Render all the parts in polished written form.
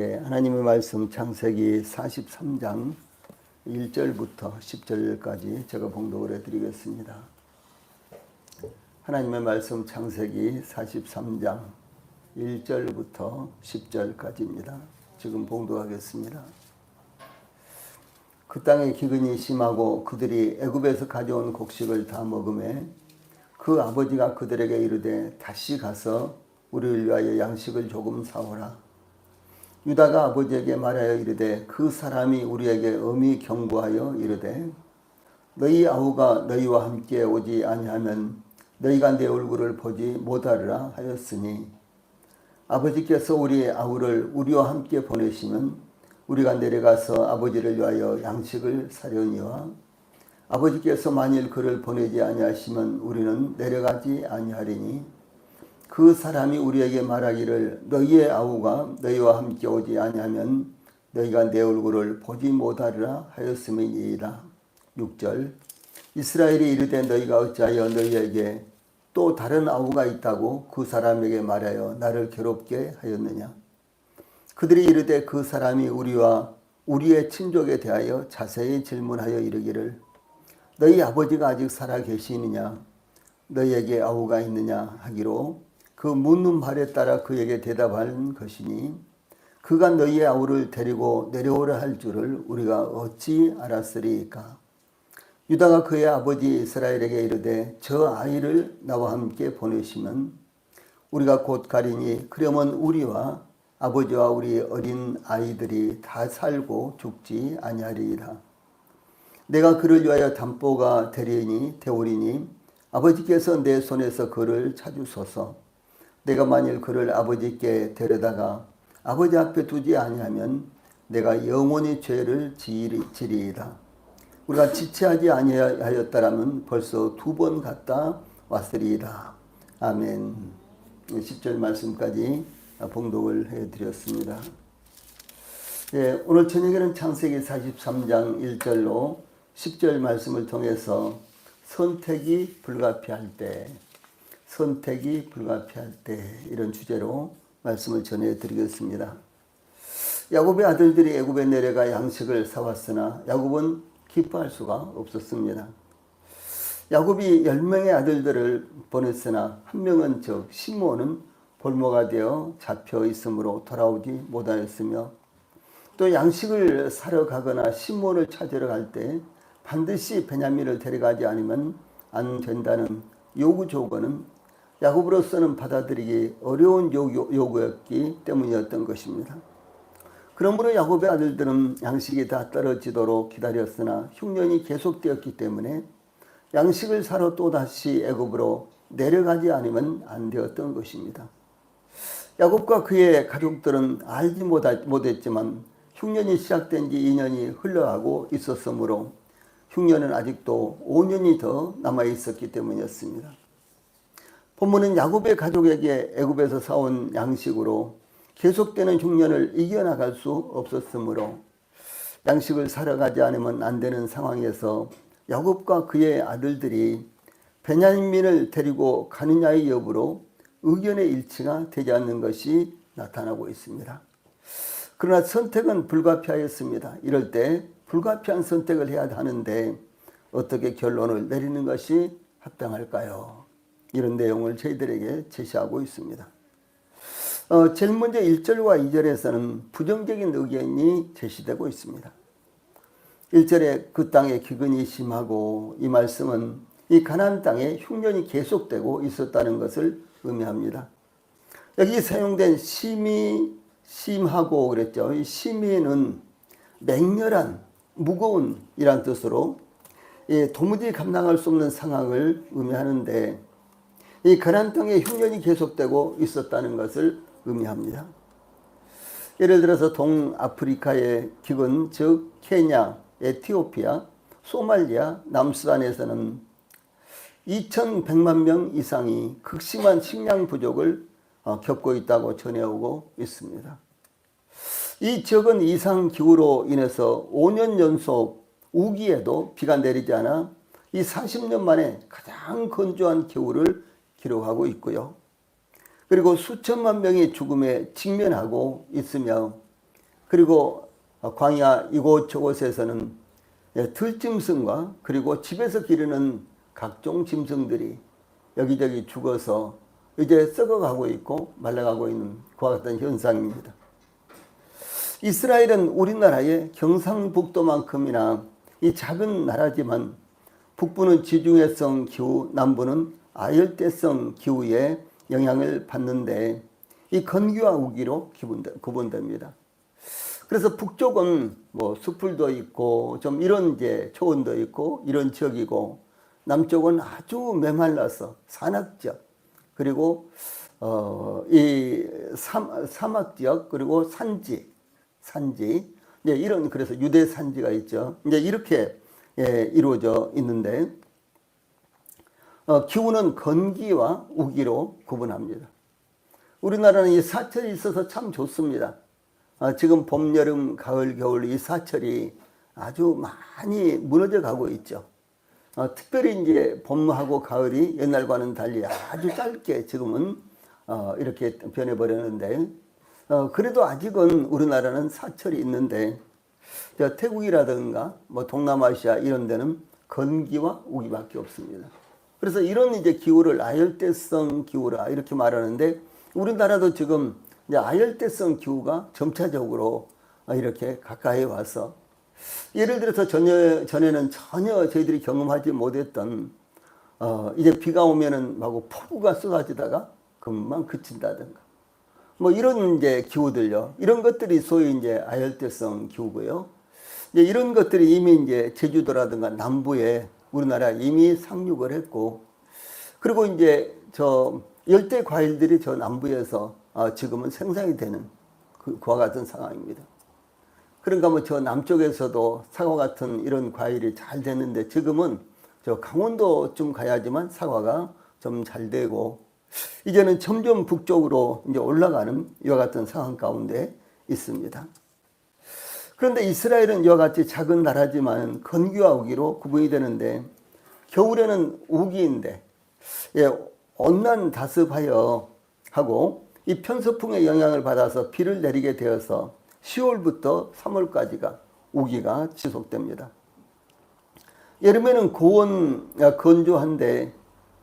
하나님의 말씀 창세기 43장 1절부터 10절까지 제가 봉독을 해드리겠습니다. 하나님의 말씀 창세기 43장 1절부터 10절까지입니다. 지금 봉독하겠습니다. 그 땅에 기근이 심하고 그들이 애굽에서 가져온 곡식을 다 먹음에 그 아버지가 그들에게 이르되 다시 가서 우리를 위하여 양식을 조금 사오라. 유다가 아버지에게 말하여 이르되 그 사람이 우리에게 엄히 경고하여 이르되 너희 아우가 너희와 함께 오지 아니하면 너희가 내 얼굴을 보지 못하리라 하였으니 아버지께서 우리 아우를 우리와 함께 보내시면 우리가 내려가서 아버지를 위하여 양식을 사려니와 아버지께서 만일 그를 보내지 아니하시면 우리는 내려가지 아니하리니 그 사람이 우리에게 말하기를 너희의 아우가 너희와 함께 오지 아니하면 너희가 내 얼굴을 보지 못하리라 하였음이니이다. 6절 이스라엘이 이르되 너희가 어찌하여 너희에게 또 다른 아우가 있다고 그 사람에게 말하여 나를 괴롭게 하였느냐. 그들이 이르되 그 사람이 우리와 우리의 친족에 대하여 자세히 질문하여 이르기를 너희 아버지가 아직 살아 계시느냐 너희에게 아우가 있느냐 하기로 그 묻는 말에 따라 그에게 대답하는 것이니 그가 너희의 아우를 데리고 내려오려 할 줄을 우리가 어찌 알았으리까. 유다가 그의 아버지 이스라엘에게 이르되 저 아이를 나와 함께 보내시면 우리가 곧 가리니 그러면 우리와 아버지와 우리 어린 아이들이 다 살고 죽지 아니하리이다. 내가 그를 위하여 담보가 되오리니 아버지께서 내 손에서 그를 찾으소서. 내가 만일 그를 아버지께 데려다가 아버지 앞에 두지 아니하면 내가 영원히 죄를 지리이다. 우리가 지체하지 아니하였다라면 벌써 2번 갔다 왔으리이다. 아멘. 10절 말씀까지 봉독을 해드렸습니다. 예, 오늘 저녁에는 창세기 43장 1절로 10절 말씀을 통해서 선택이 불가피할 때 이런 주제로 말씀을 전해드리겠습니다. 야곱의 아들들이 애굽에 내려가 양식을 사왔으나 야곱은 기뻐할 수가 없었습니다. 야곱이 10명의 아들들을 보냈으나 한 명은 즉 시므온은 볼모가 되어 잡혀 있으므로 돌아오지 못하였으며 또 양식을 사러 가거나 시므온을 찾으러 갈 때 반드시 베냐민을 데려가지 않으면 안 된다는 요구 조건은 야곱으로서는 받아들이기 어려운 요구였기 때문이었던 것입니다. 그러므로 야곱의 아들들은 양식이 다 떨어지도록 기다렸으나 흉년이 계속되었기 때문에 양식을 사러 또다시 애굽으로 내려가지 않으면 안 되었던 것입니다. 야곱과 그의 가족들은 알지 못했지만 흉년이 시작된 지 2년이 흘러가고 있었으므로 흉년은 아직도 5년이 더 남아있었기 때문이었습니다. 본문은 야곱의 가족에게 애굽에서 사온 양식으로 계속되는 흉년을 이겨나갈 수 없었으므로 양식을 사러 가지 않으면 안 되는 상황에서 야곱과 그의 아들들이 베냐민을 데리고 가느냐의 여부로 의견의 일치가 되지 않는 것이 나타나고 있습니다. 그러나 선택은 불가피하였습니다. 이럴 때 불가피한 선택을 해야 하는데 어떻게 결론을 내리는 것이 합당할까요? 이런 내용을 저희들에게 제시하고 있습니다. 제일 먼저 1절과 2절에서는 부정적인 의견이 제시되고 있습니다. 1절에 그 땅에 기근이 심하고 이 말씀은 이 가나안 땅에 흉년이 계속되고 있었다는 것을 의미합니다. 여기 사용된 심하고 그랬죠. 이 심히는 맹렬한, 무거운 이란 뜻으로 도무지 감당할 수 없는 상황을 의미하는데 이 가나안 땅에 흉년이 계속되고 있었다는 것을 의미합니다. 예를 들어서 동아프리카의 기근, 즉 케냐, 에티오피아, 소말리아, 남수단에서는 2,100만 명 이상이 극심한 식량 부족을 겪고 있다고 전해오고 있습니다. 이 지역은 이상기후로 인해서 5년 연속 우기에도 비가 내리지 않아 이 40년 만에 가장 건조한 겨울을 기록하고 있고요. 그리고 수천만 명이 죽음에 직면하고 있으며 그리고 광야 이곳저곳에서는 들짐승과 그리고 집에서 기르는 각종 짐승들이 여기저기 죽어서 이제 썩어가고 있고 말라가고 있는 그와 같은 현상입니다. 이스라엘은 우리나라의 경상북도만큼이나 이 작은 나라지만 북부는 지중해성 기후, 남부는 아열대성 기후에 영향을 받는데 이 건기와 우기로 구분됩니다. 그래서 북쪽은 뭐 숲풀도 있고 좀 이런 이제 초원도 있고 이런 지역이고, 남쪽은 아주 메말라서 산악 지역, 그리고 이 사막 지역, 그리고 산지 이제 이런, 그래서 유대 산지가 있죠. 이제 이렇게 이루어져 있는데 기후는 건기와 우기로 구분합니다. 우리나라는 이 사철이 있어서 참 좋습니다. 지금 봄, 여름, 가을, 겨울 이 사철이 아주 많이 무너져 가고 있죠. 특별히 이제 봄하고 가을이 옛날과는 달리 아주 짧게 지금은 이렇게 변해버렸는데, 그래도 아직은 우리나라는 사철이 있는데, 태국이라든가 뭐 동남아시아 이런 데는 건기와 우기밖에 없습니다. 그래서 이런 이제 기후를 아열대성 기후라 이렇게 말하는데, 우리나라도 지금 이제 아열대성 기후가 점차적으로 이렇게 가까이 와서, 예를 들어서 전에는 전혀 저희들이 경험하지 못했던 이제 비가 오면은 막 폭우가 쏟아지다가 금방 그친다든가 뭐 이런 이제 기후들요. 이런 것들이 소위 이제 아열대성 기후고요. 이제 이런 것들이 이미 이제 제주도라든가 남부에 우리나라 이미 상륙을 했고, 그리고 이제 저 열대 과일들이 저 남부에서 지금은 생산이 되는 그와 같은 상황입니다. 그러니까 뭐 저 남쪽에서도 사과 같은 이런 과일이 잘 됐는데, 지금은 저 강원도쯤 가야지만 사과가 좀 잘 되고, 이제는 점점 북쪽으로 이제 올라가는 이와 같은 상황 가운데 있습니다. 그런데 이스라엘은 이와 같이 작은 나라지만 건기와 우기로 구분이 되는데, 겨울에는 우기인데 온난 다습하여 하고 이 편서풍의 영향을 받아서 비를 내리게 되어서 10월부터 3월까지가 우기가 지속됩니다. 여름에는 고온 건조한데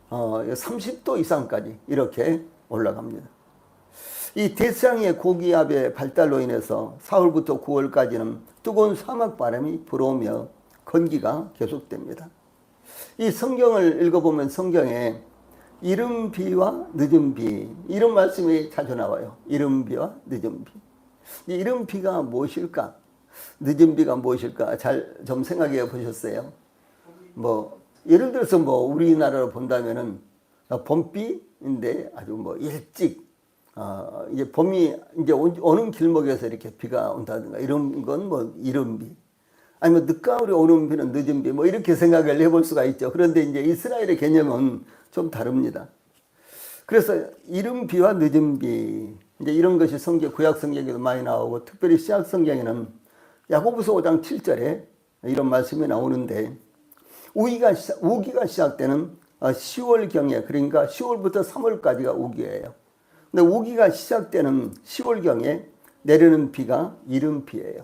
30도 이상까지 이렇게 올라갑니다. 이 대서양의 고기압의 발달로 인해서 4월부터 9월까지는 뜨거운 사막 바람이 불어오며 건기가 계속됩니다. 이 성경을 읽어보면 성경에 이른 비와 늦은 비, 이런 말씀이 자주 나와요. 이른 비와 늦은 비. 이른 비가 무엇일까? 늦은 비가 무엇일까? 잘 좀 생각해 보셨어요? 뭐 예를 들어서 뭐 우리나라로 본다면은 봄비인데 아주 뭐 일찍 이제 봄이 이제 오는 길목에서 이렇게 비가 온다든가 이런 건 뭐 이른 비. 아니면 늦가을에 오는 비는 늦은 비, 뭐 이렇게 생각을 해볼 수가 있죠. 그런데 이제 이스라엘의 개념은 좀 다릅니다. 그래서 이른 비와 늦은 비, 이제 이런 것이 구약 성경에도 많이 나오고, 특별히 신약 성경에는 야고보서 5장 7절에 이런 말씀이 나오는데, 우기가 시작되는 10월경에, 그러니까 10월부터 3월까지가 우기예요. 근데 우기가 시작되는 10월경에 내리는 비가 이른 비예요.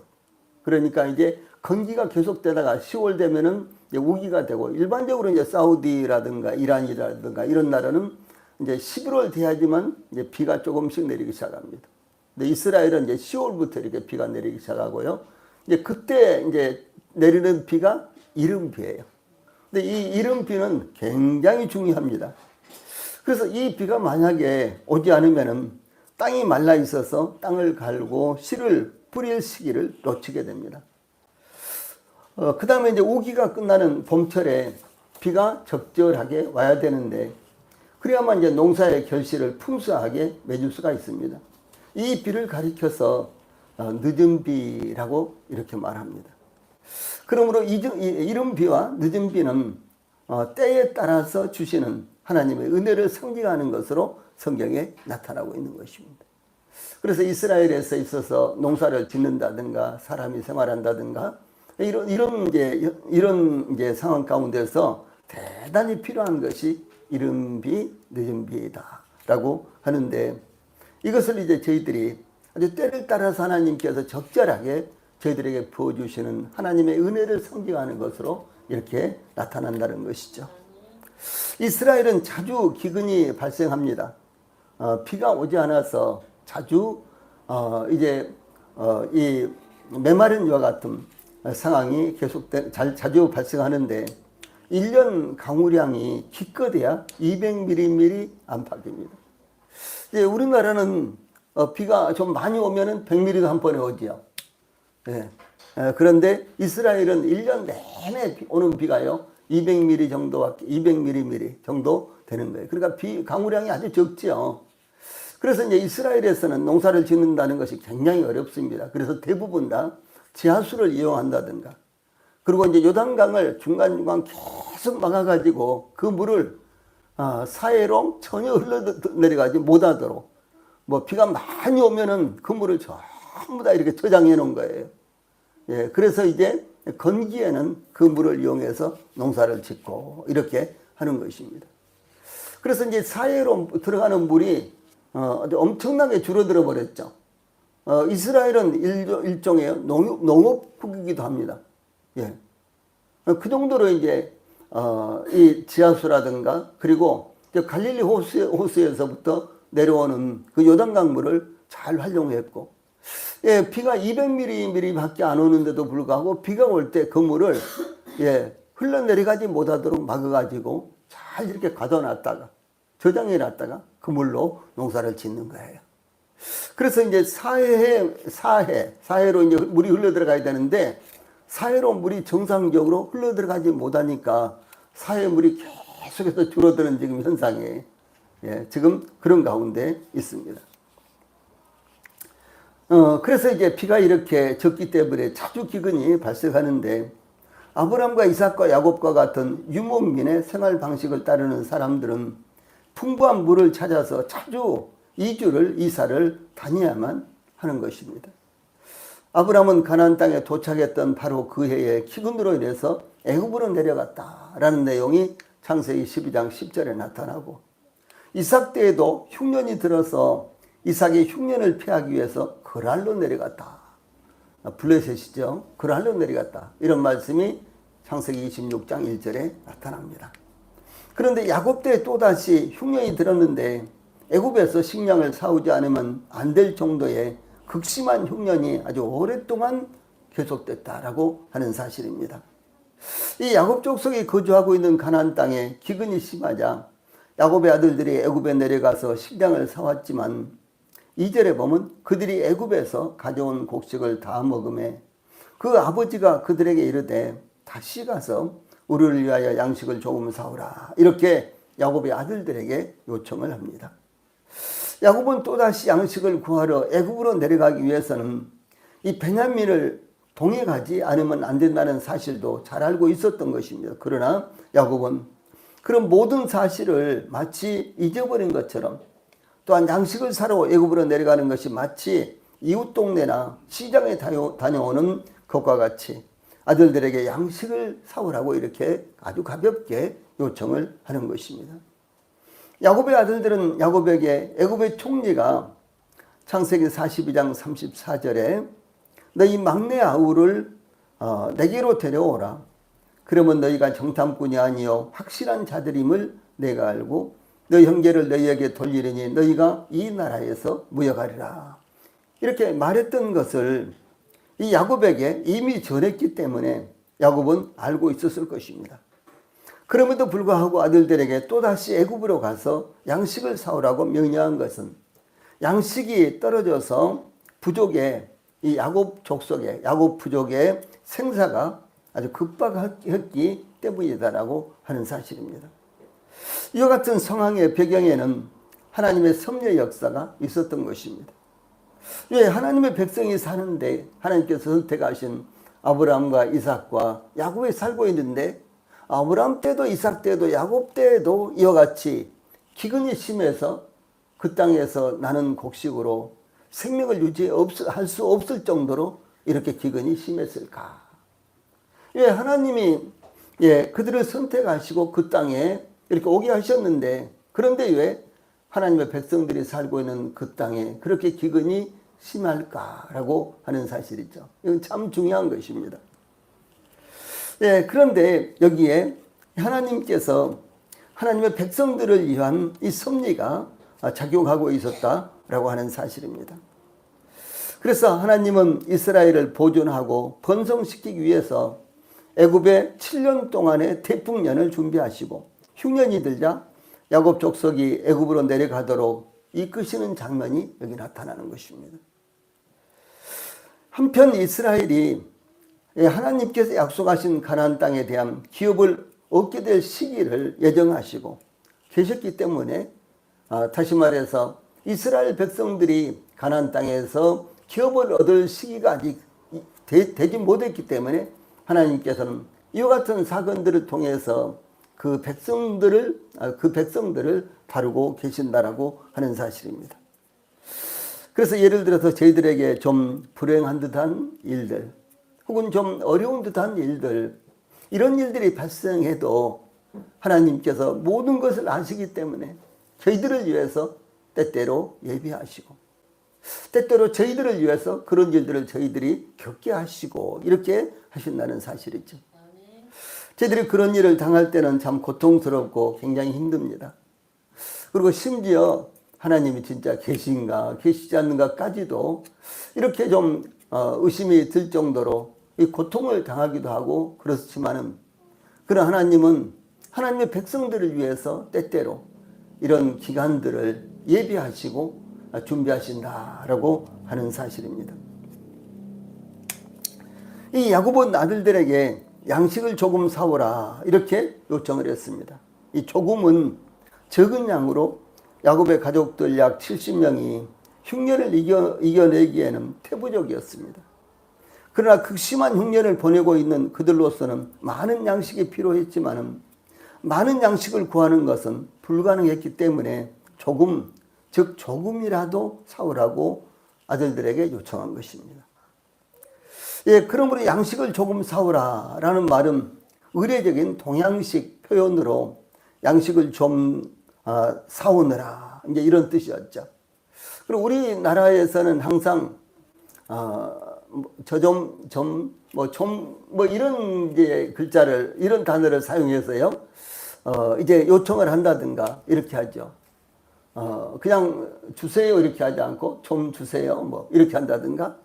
그러니까 이제 건기가 계속되다가 10월 되면은 이제 우기가 되고, 일반적으로 이제 사우디라든가 이란이라든가 이런 나라는 이제 11월 돼야지만 이제 비가 조금씩 내리기 시작합니다. 근데 이스라엘은 이제 10월부터 이렇게 비가 내리기 시작하고요. 이제 그때 이제 내리는 비가 이른 비예요. 근데 이 이른 비는 굉장히 중요합니다. 그래서 이 비가 만약에 오지 않으면은 땅이 말라 있어서 땅을 갈고 씨를 뿌릴 시기를 놓치게 됩니다. 그 다음에 이제 우기가 끝나는 봄철에 비가 적절하게 와야 되는데, 그래야만 이제 농사의 결실을 풍성하게 맺을 수가 있습니다. 이 비를 가리켜서 늦은 비라고 이렇게 말합니다. 그러므로 이른 비와 늦은 비는 때에 따라서 주시는 하나님의 은혜를 상징하는 것으로 성경에 나타나고 있는 것입니다. 그래서 이스라엘에서 있어서 농사를 짓는다든가 사람이 생활한다든가 이런 이제 상황 가운데서 대단히 필요한 것이 이른 비, 늦은 비다라고 하는데, 이것을 이제 저희들이 아주 때를 따라서 하나님께서 적절하게 저희들에게 부어주시는 하나님의 은혜를 상징하는 것으로 이렇게 나타난다는 것이죠. 이스라엘은 자주 기근이 발생합니다. 비가 오지 않아서 자주 이 메마른 이와 같은 상황이 자주 발생하는데 1년 강우량이 기껏해야 200mm 안팎입니다. 우리나라는 비가 좀 많이 오면은 100mm도 한 번에 오지요. 예. 그런데 이스라엘은 1년 내내 오는 비가요 200mm 정도 되는 거예요. 그러니까 강우량이 아주 적지요. 그래서 이제 이스라엘에서는 농사를 짓는다는 것이 굉장히 어렵습니다. 그래서 대부분 다 지하수를 이용한다든가, 그리고 이제 요단강을 중간중간 계속 막아가지고 그 물을 사해로 전혀 흘러내려가지 못하도록, 뭐 비가 많이 오면은 그 물을 전부 다 이렇게 저장해 놓은 거예요. 예, 그래서 이제 건기에는 그 물을 이용해서 농사를 짓고 이렇게 하는 것입니다. 그래서 이제 사해로 들어가는 물이 아주 엄청나게 줄어들어 버렸죠. 이스라엘은 일종의 농업국이기도 합니다. 예. 그 정도로 이제 이 지하수라든가, 그리고 갈릴리 호수에서부터 내려오는 그 요단강 물을 잘 활용했고, 예, 비가 200mm 밖에 안 오는데도 불구하고 비가 올 때 그 물을 흘러내려가지 못하도록 막아가지고 잘 이렇게 가둬놨다가 저장해놨다가 그 물로 농사를 짓는 거예요. 그래서 이제 사해로 이제 물이 흘러들어가야 되는데, 사해로 물이 정상적으로 흘러들어가지 못하니까 사해 물이 계속해서 줄어드는 지금 현상이 지금 그런 가운데 있습니다. 그래서 이제 비가 이렇게 적기 때문에 자주 기근이 발생하는데, 아브라함과 이삭과 야곱과 같은 유목민의 생활 방식을 따르는 사람들은 풍부한 물을 찾아서 자주 이사를 다녀야만 하는 것입니다. 아브라함은 가나안 땅에 도착했던 바로 그 해에 기근으로 인해서 애굽으로 내려갔다라는 내용이 창세기 12장 10절에 나타나고, 이삭 때에도 흉년이 들어서 이삭이 흉년을 피하기 위해서 그랄로 내려갔다. 블레셋이죠. 그랄로 내려갔다. 이런 말씀이 창세기 26장 1절에 나타납니다. 그런데 야곱 때에 또다시 흉년이 들었는데 애굽에서 식량을 사오지 않으면 안 될 정도의 극심한 흉년이 아주 오랫동안 계속됐다라고 하는 사실입니다. 이 야곱 족속이 거주하고 있는 가나안 땅에 기근이 심하자 야곱의 아들들이 애굽에 내려가서 식량을 사왔지만, 2절에 보면 그들이 애굽에서 가져온 곡식을 다 먹음에 그 아버지가 그들에게 이르되 다시 가서 우리를 위하여 양식을 조금 사오라, 이렇게 야곱의 아들들에게 요청을 합니다. 야곱은 또다시 양식을 구하러 애굽으로 내려가기 위해서는 이 베냐민을 동행하지 않으면 안 된다는 사실도 잘 알고 있었던 것입니다. 그러나 야곱은 그런 모든 사실을 마치 잊어버린 것처럼, 또한 양식을 사러 애굽으로 내려가는 것이 마치 이웃 동네나 시장에 다녀오는 것과 같이 아들들에게 양식을 사오라고 이렇게 아주 가볍게 요청을 하는 것입니다. 야곱의 아들들은 야곱에게 애굽의 총리가 창세기 42장 34절에 너희 막내 아우를 내게로 데려오라. 그러면 너희가 정탐꾼이 아니요 확실한 자들임을 내가 알고 너희 형제를 너희에게 돌리려니 너희가 이 나라에서 무역하리라. 이렇게 말했던 것을 이 야곱에게 이미 전했기 때문에 야곱은 알고 있었을 것입니다. 그럼에도 불구하고 아들들에게 또다시 애굽으로 가서 양식을 사오라고 명령한 것은 양식이 떨어져서 이 야곱 족속의 야곱 부족의 생사가 아주 급박했기 때문이다라고 하는 사실입니다. 이와 같은 상황의 배경에는 하나님의 섭리의 역사가 있었던 것입니다. 왜 하나님의 백성이 사는데 하나님께서 선택하신 아브라함과 이삭과 야곱이 살고 있는데, 아브라함 때도 이삭 때도 야곱 때에도 이와 같이 기근이 심해서 그 땅에서 나는 곡식으로 생명을 유지할 수 없을 정도로 이렇게 기근이 심했을까? 왜 하나님이 그들을 선택하시고 그 땅에 이렇게 오게 하셨는데, 그런데 왜 하나님의 백성들이 살고 있는 그 땅에 그렇게 기근이 심할까라고 하는 사실이죠. 이건 참 중요한 것입니다. 네, 그런데 여기에 하나님께서 하나님의 백성들을 위한 이 섭리가 작용하고 있었다라고 하는 사실입니다. 그래서 하나님은 이스라엘을 보존하고 번성시키기 위해서 애굽에 7년 동안의 태풍년을 준비하시고 흉년이 들자 야곱 족속이 애굽으로 내려가도록 이끄시는 장면이 여기 나타나는 것입니다. 한편 이스라엘이 하나님께서 약속하신 가나안 땅에 대한 기업을 얻게 될 시기를 예정하시고 계셨기 때문에 다시 말해서 이스라엘 백성들이 가나안 땅에서 기업을 얻을 시기가 아직 되지 못했기 때문에 하나님께서는 이와 같은 사건들을 통해서 그 백성들을 다루고 계신다라고 하는 사실입니다. 그래서 예를 들어서 저희들에게 좀 불행한 듯한 일들 혹은 좀 어려운 듯한 일들, 이런 일들이 발생해도 하나님께서 모든 것을 아시기 때문에 저희들을 위해서 때때로 예비하시고 때때로 저희들을 위해서 그런 일들을 저희들이 겪게 하시고 이렇게 하신다는 사실이죠. 저희들이 그런 일을 당할 때는 참 고통스럽고 굉장히 힘듭니다. 그리고 심지어 하나님이 진짜 계신가 계시지 않는가까지도 이렇게 좀 의심이 들 정도로 이 고통을 당하기도 하고 그렇지만은, 그런 하나님은 하나님의 백성들을 위해서 때때로 이런 기간들을 예비하시고 준비하신다라고 하는 사실입니다. 이 야곱은 아들들에게 양식을 조금 사오라 이렇게 요청을 했습니다. 이 조금은 적은 양으로 야곱의 가족들 약 70명이 흉년을 이겨내기에는 태부적이었습니다. 그러나 극심한 흉년을 보내고 있는 그들로서는 많은 양식이 필요했지만 많은 양식을 구하는 것은 불가능했기 때문에 조금이라도 사오라고 아들들에게 요청한 것입니다. 예, 그러므로 양식을 조금 사오라라는 말은 의례적인 동양식 표현으로 양식을 좀 사오느라 이제 이런 뜻이었죠. 그리고 우리나라에서는 항상 이런 이제 글자를, 이런 단어를 사용해서요, 이제 요청을 한다든가 이렇게 하죠. 그냥 주세요 이렇게 하지 않고 좀 주세요 뭐 이렇게 한다든가,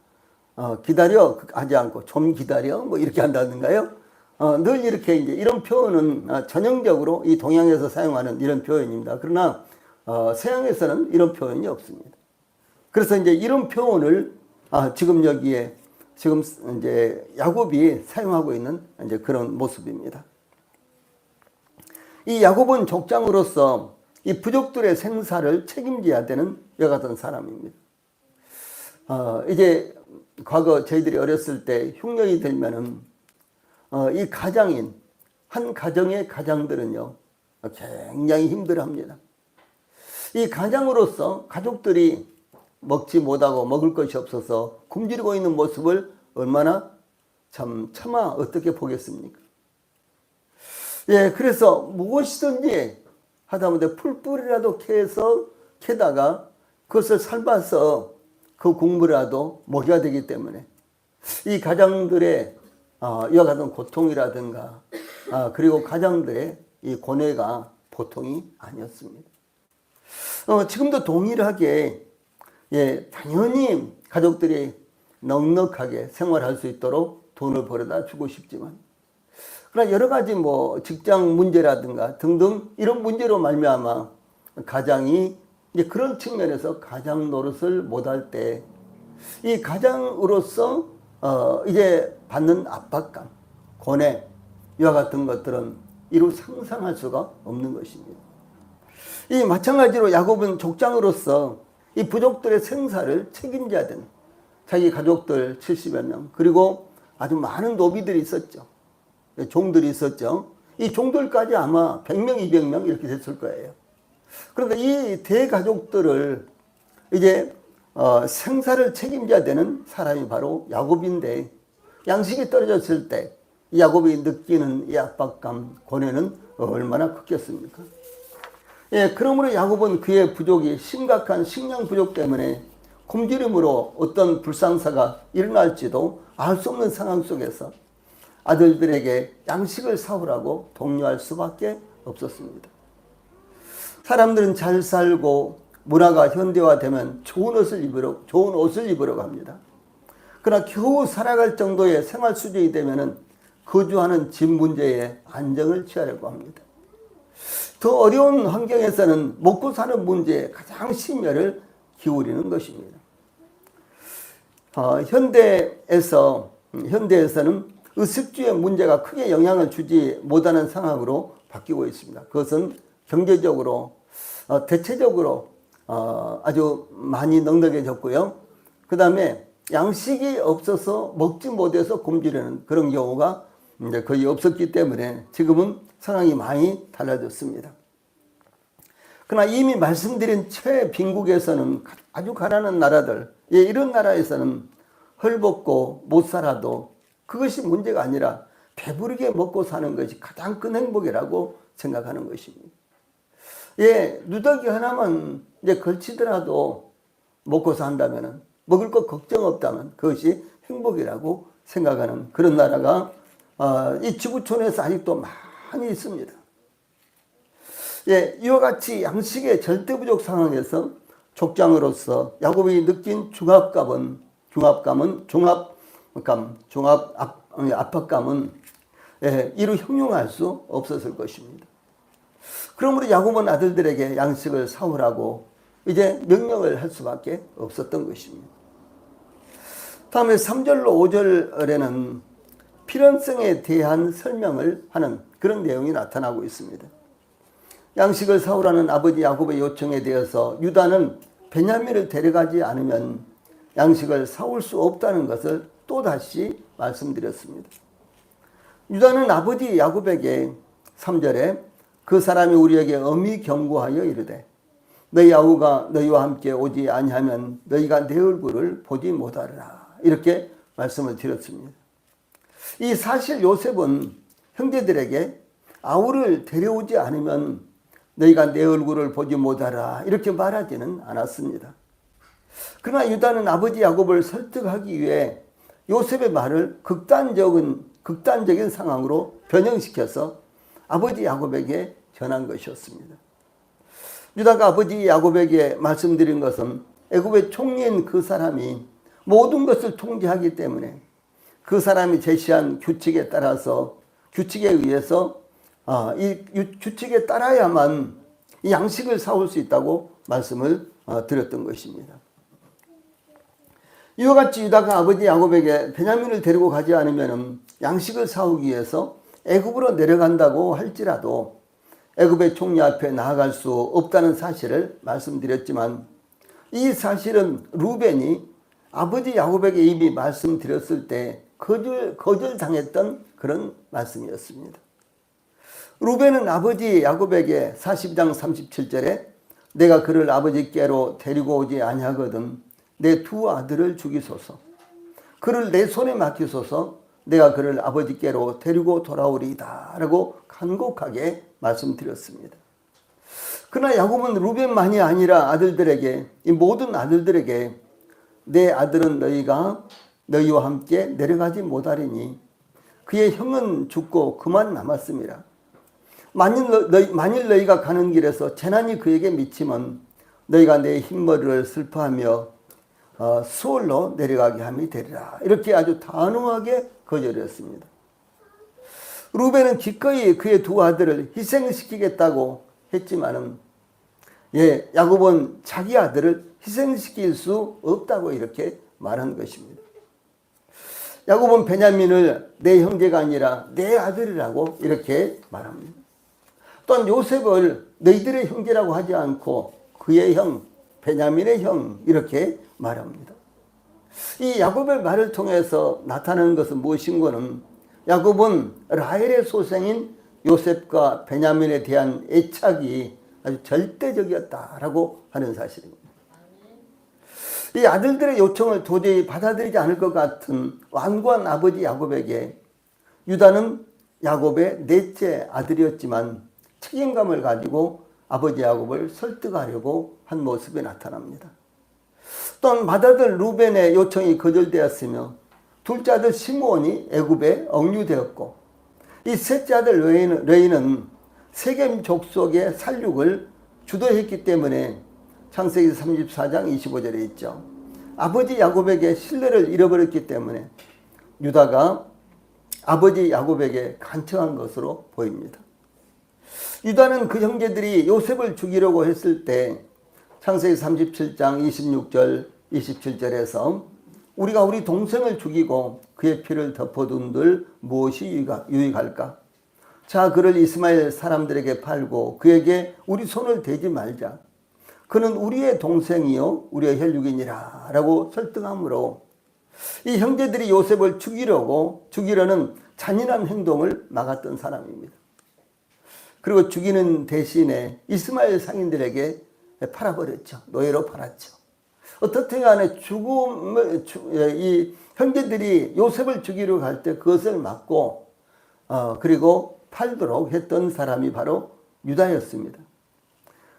기다려 하지 않고 좀 기다려 뭐 이렇게 한다든가요. 늘 이렇게 이제 이런 표현은 전형적으로 이 동양에서 사용하는 이런 표현입니다. 그러나 서양에서는 이런 표현이 없습니다. 그래서 이제 이런 표현을 지금 여기에 지금 이제 야곱이 사용하고 있는 이제 그런 모습입니다. 이 야곱은 족장으로서 이 부족들의 생사를 책임져야 되는 이와 같은 사람입니다. 이제 과거 저희들이 어렸을 때 흉년이 들면은 이 가장인 한 가정의 가장들은요 굉장히 힘들어합니다. 이 가장으로서 가족들이 먹지 못하고 먹을 것이 없어서 굶주리고 있는 모습을 얼마나 차마 어떻게 보겠습니까? 예, 그래서 무엇이든지 하다못해 풀뿌리라도 캐다가 그것을 삶아서 그 국물이라도 먹여야 되기 때문에 이 가장들의 이와 같은 고통이라든가 그리고 가장들의 이 고뇌가 보통이 아니었습니다. 지금도 동일하게 당연히 가족들이 넉넉하게 생활할 수 있도록 돈을 벌어다 주고 싶지만, 그러나 여러 가지 직장 문제라든가 등등 이런 문제로 말미암아 가장이 이제 그런 측면에서 가장 노릇을 못할 때 이 가장으로서 이제 받는 압박감, 고뇌 이와 같은 것들은 이루 상상할 수가 없는 것입니다. 이 마찬가지로 야곱은 족장으로서 이 부족들의 생사를 책임져야 되는 자기 가족들 70여 명, 그리고 아주 많은 노비들이 있었죠. 종들이 있었죠. 이 종들까지 아마 100명, 200명 이렇게 됐을 거예요. 그런데 이 대가족들을 이제 생사를 책임져야 되는 사람이 바로 야곱인데, 양식이 떨어졌을 때 야곱이 느끼는 이 압박감, 고뇌는 얼마나 컸겠습니까? 예, 그러므로 야곱은 그의 부족이 심각한 식량 부족 때문에 굶주림으로 어떤 불상사가 일어날지도 알 수 없는 상황 속에서 아들들에게 양식을 사오라고 독려할 수밖에 없었습니다. 사람들은 잘 살고 문화가 현대화되면 좋은 옷을 입으러 갑니다. 그러나 겨우 살아갈 정도의 생활 수준이 되면은 거주하는 집 문제에 안정을 취하려고 합니다. 더 어려운 환경에서는 먹고 사는 문제에 가장 심혈을 기울이는 것입니다. 현대에서는 의식주의 문제가 크게 영향을 주지 못하는 상황으로 바뀌고 있습니다. 그것은 경제적으로 대체적으로 아주 많이 넉넉해졌고요. 그 다음에 양식이 없어서 먹지 못해서 굶주리는 그런 경우가 이제 거의 없었기 때문에 지금은 상황이 많이 달라졌습니다. 그러나 이미 말씀드린 최빈국에서는 아주 가난한 나라들, 이런 나라에서는 헐벗고 못 살아도 그것이 문제가 아니라 배부르게 먹고 사는 것이 가장 큰 행복이라고 생각하는 것입니다. 누더기 하나만 이제 걸치더라도 먹고 산다면, 먹을 것 걱정 없다면 그것이 행복이라고 생각하는 그런 나라가 이 지구촌에서 아직도 많이 있습니다. 이와 같이 양식의 절대 부족 상황에서 족장으로서 야곱이 느낀 압박감은 이루 형용할 수 없었을 것입니다. 그러므로 야곱은 아들들에게 양식을 사오라고 이제 명령을 할 수밖에 없었던 것입니다. 다음에 3절로 5절에는 필연성에 대한 설명을 하는 그런 내용이 나타나고 있습니다. 양식을 사오라는 아버지 야곱의 요청에 대해서 유다는 베냐민을 데려가지 않으면 양식을 사올 수 없다는 것을 또다시 말씀드렸습니다. 유다는 아버지 야곱에게 3절에 그 사람이 우리에게 엄히 경고하여 이르되 너희 아우가 너희와 함께 오지 아니하면 너희가 내 얼굴을 보지 못하리라, 이렇게 말씀을 드렸습니다. 이 사실 요셉은 형제들에게 아우를 데려오지 않으면 너희가 내 얼굴을 보지 못하라 이렇게 말하지는 않았습니다. 그러나 유다는 아버지 야곱을 설득하기 위해 요셉의 말을 극단적인 상황으로 변형시켜서 아버지 야곱에게 전한 것이었습니다. 유다가 아버지 야곱에게 말씀드린 것은 애굽의 총리인 그 사람이 모든 것을 통제하기 때문에 그 사람이 제시한 규칙에 의해서 이 규칙에 따라야만 이 양식을 사올 수 있다고 말씀을 드렸던 것입니다. 이와 같이 유다가 아버지 야곱에게 베냐민을 데리고 가지 않으면 양식을 사오기 위해서 애굽으로 내려간다고 할지라도 애굽의 총리 앞에 나아갈 수 없다는 사실을 말씀드렸지만, 이 사실은 루벤이 아버지 야곱에게 이미 말씀드렸을 때 거절당했던 그런 말씀이었습니다. 루벤은 아버지 야곱에게 40장 37절에 내가 그를 아버지께로 데리고 오지 아니하거든 내 두 아들을 죽이소서, 그를 내 손에 맡기소서, 내가 그를 아버지께로 데리고 돌아오리이다 라고 간곡하게 말씀드렸습니다. 그러나 야곱은 루벤만이 아니라 이 모든 아들들에게 내 아들은 너희와 함께 내려가지 못하리니 그의 형은 죽고 그만 남았습니다. 만일 너희가 가는 길에서 재난이 그에게 미치면 너희가 내 흰머리를 슬퍼하며 수월로 내려가게 함이 되리라, 이렇게 아주 단호하게 거절했습니다. 루벤은 기꺼이 그의 두 아들을 희생시키겠다고 했지만은 야곱은 자기 아들을 희생시킬 수 없다고 이렇게 말한 것입니다. 야곱은 베냐민을 내 형제가 아니라 내 아들이라고 이렇게 말합니다. 또한 요셉을 너희들의 형제라고 하지 않고 그의 형, 베냐민의 형 이렇게 말합니다. 이 야곱의 말을 통해서 나타나는 것은 무엇인가는 야곱은 라헬의 소생인 요셉과 베냐민에 대한 애착이 아주 절대적이었다라고 하는 사실입니다. 이 아들들의 요청을 도저히 받아들이지 않을 것 같은 완고한 아버지 야곱에게 유다는 야곱의 넷째 아들이었지만 책임감을 가지고 아버지 야곱을 설득하려고 한 모습이 나타납니다. 또한 맏아들 루벤의 요청이 거절되었으며 둘째 아들 시므온이 애굽에 억류되었고 이 셋째 아들 레위는 세겜 족속의 살육을 주도했기 때문에 창세기 34장 25절에 있죠. 아버지 야곱에게 신뢰를 잃어버렸기 때문에 유다가 아버지 야곱에게 간청한 것으로 보입니다. 유다는 그 형제들이 요셉을 죽이려고 했을 때 창세기 37장 26절 27절에서 우리가 우리 동생을 죽이고 그의 피를 덮어둔들 무엇이 유익할까? 자, 그를 이스마엘 사람들에게 팔고 그에게 우리 손을 대지 말자. 그는 우리의 동생이요 우리의 혈육이니라 라고 설득하므로 이 형제들이 요셉을 죽이려는 잔인한 행동을 막았던 사람입니다. 그리고 죽이는 대신에 이스마엘 상인들에게 팔아버렸죠. 노예로 팔았죠. 어떻든 간에 이 형제들이 요셉을 죽이려 갈 때 그것을 막고 그리고 팔도록 했던 사람이 바로 유다였습니다.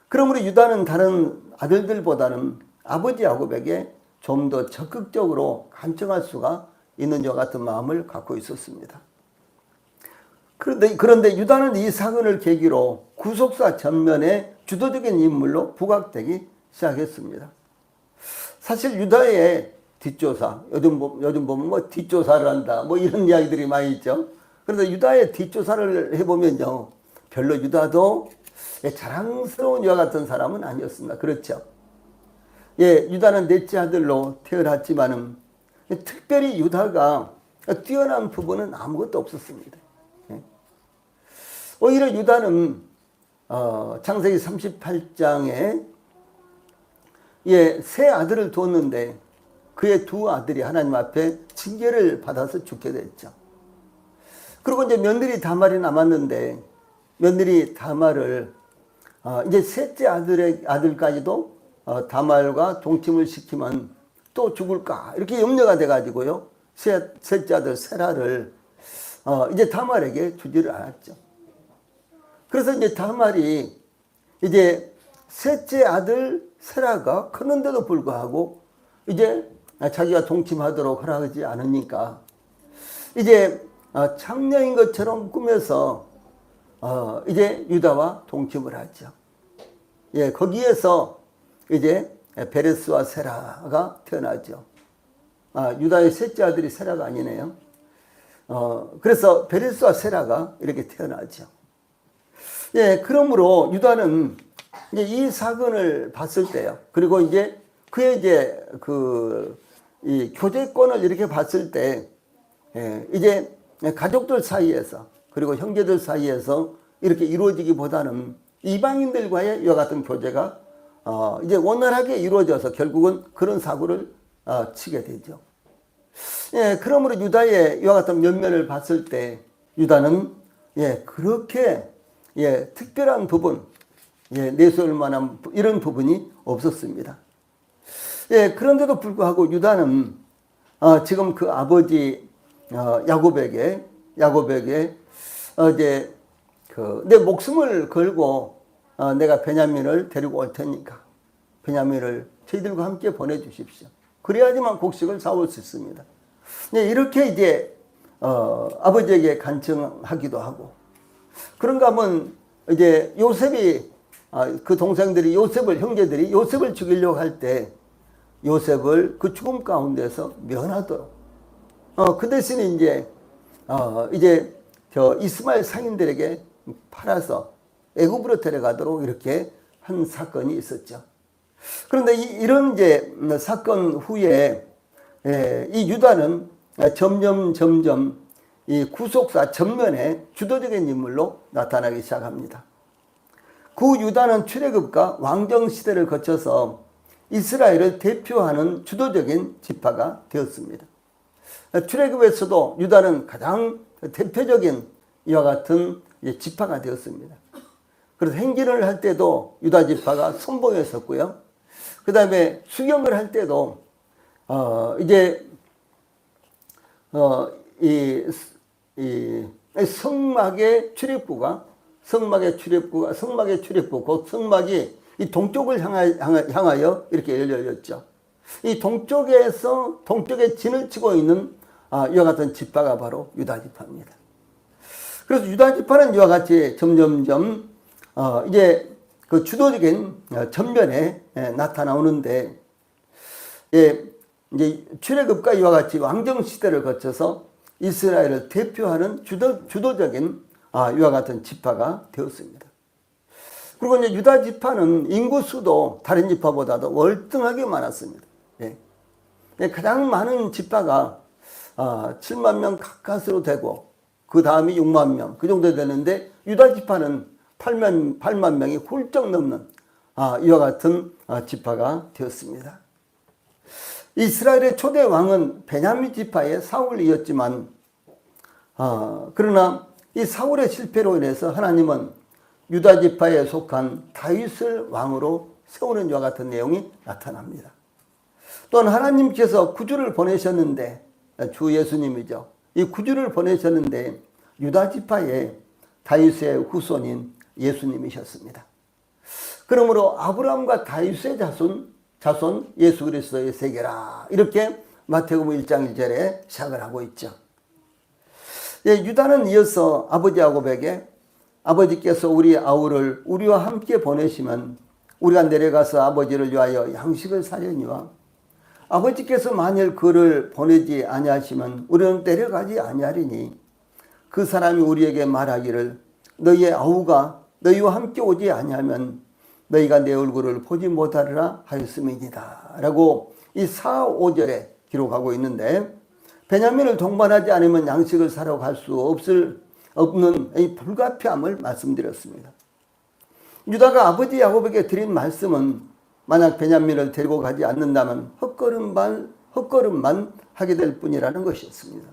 그러므로 유다는 다른 아들들보다는 아버지 야곱에게 좀 더 적극적으로 간청할 수가 있는 것 같은 마음을 갖고 있었습니다. 그런데 유다는 이 사건을 계기로 구속사 전면에 주도적인 인물로 부각되기 시작했습니다. 사실 유다의 뒷조사, 요즘 보면 뭐 뒷조사를 한다, 뭐 이런 이야기들이 많이 있죠. 그런데 유다의 뒷조사를 해보면요, 별로 유다도 자랑스러운 이와 같은 사람은 아니었습니다. 그렇죠. 유다는 넷째 아들로 태어났지만은 특별히 유다가 뛰어난 부분은 아무것도 없었습니다. 오히려 유다는 창세기 38장에 세 아들을 뒀는데 그의 두 아들이 하나님 앞에 징계를 받아서 죽게 됐죠. 그리고 이제 며느리 다말이 남았는데 며느리 다말을 이제 셋째 아들까지도 다말과 동침을 시키면 또 죽을까 이렇게 염려가 돼가지고요. 셋째 아들 세라를 이제 다말에게 주지를 않았죠. 그래서 이제 다말이 이제 셋째 아들 세라가 컸는데도 불구하고 이제 자기가 동침하도록 허락하지 않으니까 이제 창녀인 것처럼 꾸며서 이제 유다와 동침을 하죠. 거기에서 이제 베레스와 세라가 태어나죠. 유다의 셋째 아들이 세라가 아니네요. 그래서 베레스와 세라가 이렇게 태어나죠. 그러므로 유다는 이제 이 사건을 봤을 때요. 그리고 이제 그의 이제 이 교제권을 이렇게 봤을 때, 이제 가족들 사이에서 그리고 형제들 사이에서 이렇게 이루어지기보다는 이방인들과의 이와 같은 교제가 이제 원활하게 이루어져서 결국은 그런 사고를 치게 되죠. 그러므로 유다의 이와 같은 면면을 봤을 때 유다는 그렇게 특별한 부분, 내세울 만한 이런 부분이 없었습니다. 그런데도 불구하고 유다는 지금 그 아버지 야곱에게 이제 내 목숨을 걸고 내가 베냐민을 데리고 올 테니까 베냐민을 저희들과 함께 보내주십시오. 그래야지만 곡식을 사올 수 있습니다. 이렇게 이제 아버지에게 간청하기도 하고, 그런가 하면 이제 요셉이 그 동생들이 형제들이 요셉을 죽이려고 할 때 요셉을 그 죽음 가운데서 면하도록 그 대신에 이제 저 이스마엘 상인들에게 팔아서 애굽으로 데려가도록 이렇게 한 사건이 있었죠. 그런데 이런 이제 사건 후에 이 유다는 점점 이 구속사 전면에 주도적인 인물로 나타나기 시작합니다. 그 유다는 출애굽과 왕정 시대를 거쳐서 이스라엘을 대표하는 주도적인 지파가 되었습니다. 출애굽에서도 유다는 가장 대표적인 이와 같은 지파가 되었습니다. 그래서 행진을 할 때도 유다 지파가 선봉했었고요. 그 다음에 수경을 할 때도 이 성막의 출입구가 곧 성막이 이 동쪽을 향하여 이렇게 열렸죠. 이 동쪽에 진을 치고 있는 이와 같은 지파가 바로 유다 지파입니다. 그래서 유다 지파는 이와 같이 점점점 이제 그 주도적인 전면에 나타나오는데, 이제 출애굽과 이와 같이 왕정 시대를 거쳐서 이스라엘을 대표하는 주도적인 이와 같은 지파가 되었습니다. 그리고 이제 유다 지파는 인구 수도 다른 지파보다도 월등하게 많았습니다. 가장 많은 지파가 7만 명 가까스로 되고, 그 다음이 6만 명, 그 정도 되는데, 유다 지파는 8만 명이 훌쩍 넘는 이와 같은 지파가 되었습니다. 이스라엘의 초대 왕은 베냐민 지파의 사울이었지만, 그러나 이 사울의 실패로 인해서 하나님은 유다 지파에 속한 다윗을 왕으로 세우는 이와 같은 내용이 나타납니다. 또한 하나님께서 구주를 보내셨는데, 주 예수님이죠. 이 구주를 보내셨는데 유다 지파의 다윗의 후손인 예수님이셨습니다. 그러므로 아브라함과 다윗의 자손 예수 그리스도의 세계라, 이렇게 마태복음 1장 1절에 시작을 하고 있죠. 유다는 이어서 아버지 야곱에게 아버지께서 우리 아우를 우리와 함께 보내시면 우리가 내려가서 아버지를 위하여 양식을 사려니와 아버지께서 만일 그를 보내지 아니하시면 우리는 내려가지 아니하리니 그 사람이 우리에게 말하기를 너희의 아우가 너희와 함께 오지 아니하면 너희가 내 얼굴을 보지 못하리라 하였음이니이다 라고 이 4, 5절에 기록하고 있는데, 베냐민을 동반하지 않으면 양식을 사러 갈 수 없는 이 불가피함을 말씀드렸습니다. 유다가 아버지 야곱에게 드린 말씀은 만약 베냐민을 데리고 가지 않는다면 헛걸음만 하게 될 뿐이라는 것이었습니다.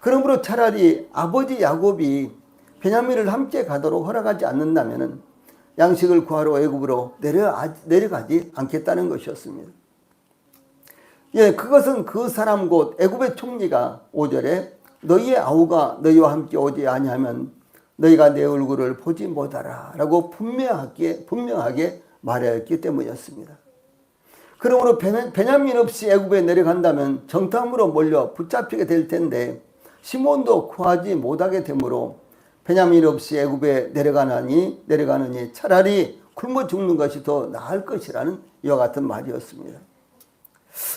그러므로 차라리 아버지 야곱이 베냐민을 함께 가도록 허락하지 않는다면 양식을 구하러 애굽으로 내려가지 않겠다는 것이었습니다. 그것은 그 사람 곧 애굽의 총리가 5절에 너희의 아우가 너희와 함께 오지 아니하면 너희가 내 얼굴을 보지 못하라 라고 분명하게 말하였기 때문이었습니다. 그러므로 베냐민 없이 애굽에 내려간다면 정탐으로 몰려 붙잡히게 될 텐데 시몬도 구하지 못하게 되므로 베냐민 없이 애굽에 내려가느니 차라리 굶어 죽는 것이 더 나을 것이라는 이와 같은 말이었습니다.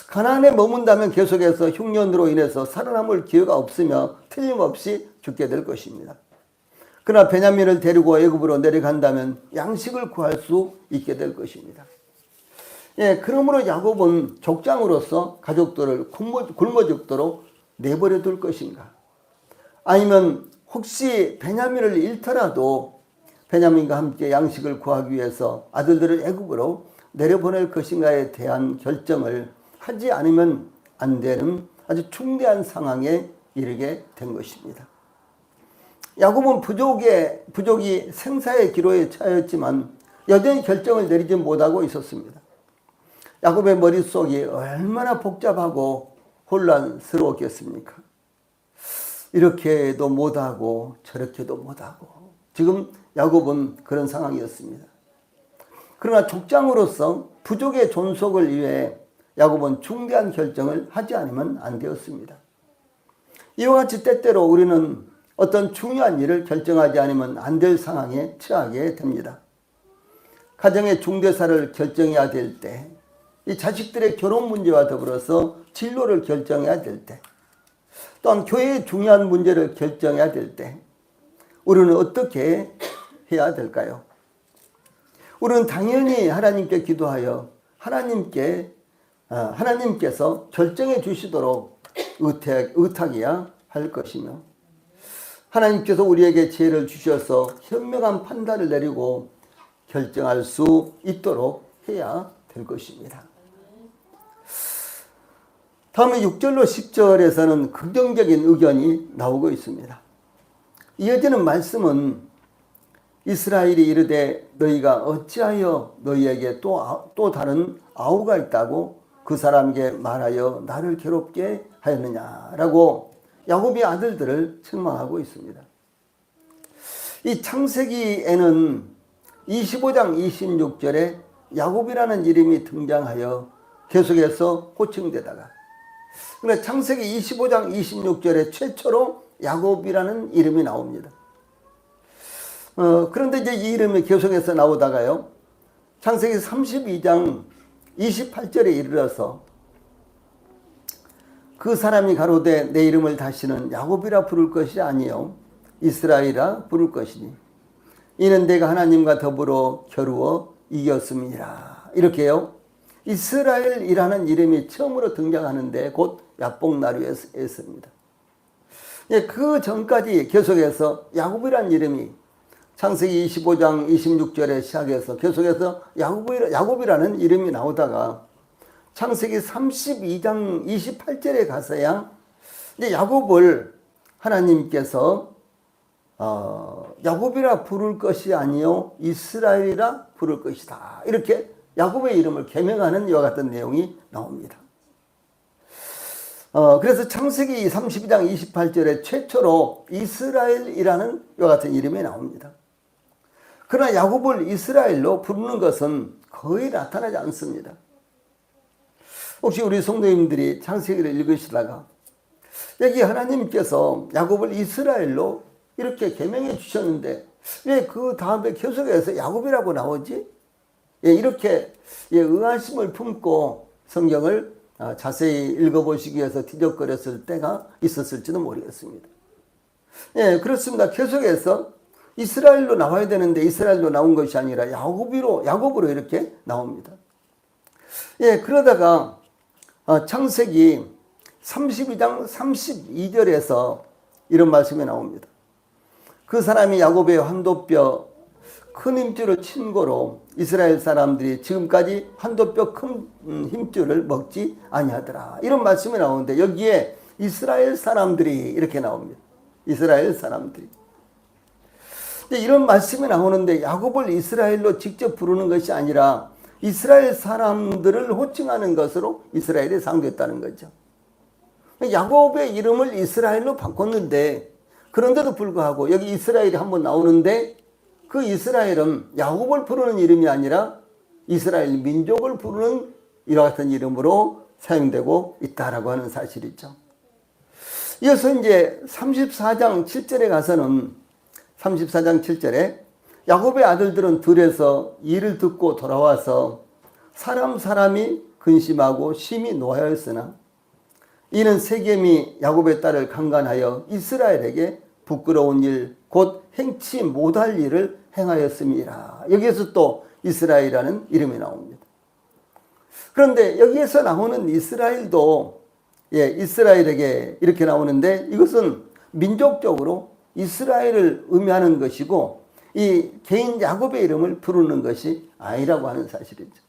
가나안에 머문다면 계속해서 흉년으로 인해서 살아남을 기회가 없으며 틀림없이 죽게 될 것입니다. 그러나 베냐민을 데리고 애굽으로 내려간다면 양식을 구할 수 있게 될 것입니다. 그러므로 야곱은 족장으로서 가족들을 굶어 죽도록 내버려 둘 것인가? 아니면 혹시 베냐민을 잃더라도 베냐민과 함께 양식을 구하기 위해서 아들들을 애굽으로 내려보낼 것인가에 대한 결정을 하지 않으면 안 되는 아주 중대한 상황에 이르게 된 것입니다. 야곱은 부족이 생사의 기로에 처했지만 여전히 결정을 내리지 못하고 있었습니다. 야곱의 머릿속이 얼마나 복잡하고 혼란스러웠겠습니까? 이렇게도 못하고 저렇게도 못하고, 지금 야곱은 그런 상황이었습니다. 그러나 족장으로서 부족의 존속을 위해 야곱은 중대한 결정을 하지 않으면 안 되었습니다. 이와 같이 때때로 우리는 어떤 중요한 일을 결정하지 않으면 안 될 상황에 처하게 됩니다. 가정의 중대사를 결정해야 될 때, 이 자식들의 결혼 문제와 더불어서 진로를 결정해야 될 때, 또한 교회의 중요한 문제를 결정해야 될 때 우리는 어떻게 해야 될까요? 우리는 당연히 하나님께 기도하여 하나님께서 결정해 주시도록 의탁해야 할 것이며, 하나님께서 우리에게 지혜를 주셔서 현명한 판단을 내리고 결정할 수 있도록 해야 될 것입니다. 다음에 6절로 10절에서는 긍정적인 의견이 나오고 있습니다. 이어지는 말씀은 이스라엘이 이르되 너희가 어찌하여 너희에게 또 다른 아우가 있다고 그 사람에게 말하여 나를 괴롭게 하였느냐라고 야곱의 아들들을 책망하고 있습니다. 이 창세기에는 25장 26절에 야곱이라는 이름이 등장하여 계속해서 호칭되다가, 그런데 창세기 25장 26절에 최초로 야곱이라는 이름이 나옵니다. 그런데 이제 이 이름이 계속해서 나오다가요, 창세기 32장 28절에 이르러서 그 사람이 가로되 내 이름을 다시는 야곱이라 부를 것이 아니요 이스라엘이라 부를 것이니 이는 내가 하나님과 더불어 겨루어 이겼음이라. 이렇게요, 이스라엘이라는 이름이 처음으로 등장하는데 곧 야복나루에서입니다. 그 전까지 계속해서 야곱이라는 이름이 창세기 25장 26절에 시작해서 계속해서 야곱이라는 이름이 나오다가 창세기 32장 28절에 가서야 이제 야곱을 하나님께서 야곱이라 부를 것이 아니요 이스라엘이라 부를 것이다. 이렇게 야곱의 이름을 계명하는 이와 같은 내용이 나옵니다. 그래서 창세기 32장 28절에 최초로 이스라엘이라는 이와 같은 이름이 나옵니다. 그러나 야곱을 이스라엘로 부르는 것은 거의 나타나지 않습니다. 혹시 우리 성도님들이 창세기를 읽으시다가 여기 하나님께서 야곱을 이스라엘로 이렇게 계명해 주셨는데 왜 그 다음에 계속해서 야곱이라고 나오지? 이렇게 의아심을 품고 성경을 자세히 읽어보시기 위해서 뒤적거렸을 때가 있었을지도 모르겠습니다. 그렇습니다. 계속해서 이스라엘로 나와야 되는데 이스라엘로 나온 것이 아니라 야곱으로 이렇게 나옵니다. 그러다가 창세기 32장 32절에서 이런 말씀이 나옵니다. 그 사람이 야곱의 환도뼈 큰 힘줄을 친 거로 이스라엘 사람들이 지금까지 환도뼈 큰 힘줄을 먹지 아니하더라. 이런 말씀이 나오는데 여기에 이스라엘 사람들이 이렇게 나옵니다. 이스라엘 사람들이. 이런 말씀이 나오는데 야곱을 이스라엘로 직접 부르는 것이 아니라 이스라엘 사람들을 호칭하는 것으로 이스라엘이 상대했다는 거죠. 야곱의 이름을 이스라엘로 바꿨는데 그런데도 불구하고 여기 이스라엘이 한번 나오는데 그 이스라엘은 야곱을 부르는 이름이 아니라 이스라엘 민족을 부르는 이와 같은 이름으로 사용되고 있다라고 하는 사실이죠. 이어서 이제 34장 7절에 가서는 34장 7절에 야곱의 아들들은 들에서 이를 듣고 돌아와서 사람이 근심하고 심히 노하였으나 이는 세겜이 야곱의 딸을 강간하여 이스라엘에게 부끄러운 일 곧 행치 못할 일을 행하였음이라. 여기에서 또 이스라엘이라는 이름이 나옵니다. 그런데 여기에서 나오는 이스라엘도 이스라엘에게 이렇게 나오는데 이것은 민족적으로 이스라엘을 의미하는 것이고 이 개인 야곱의 이름을 부르는 것이 아니라고 하는 사실이죠.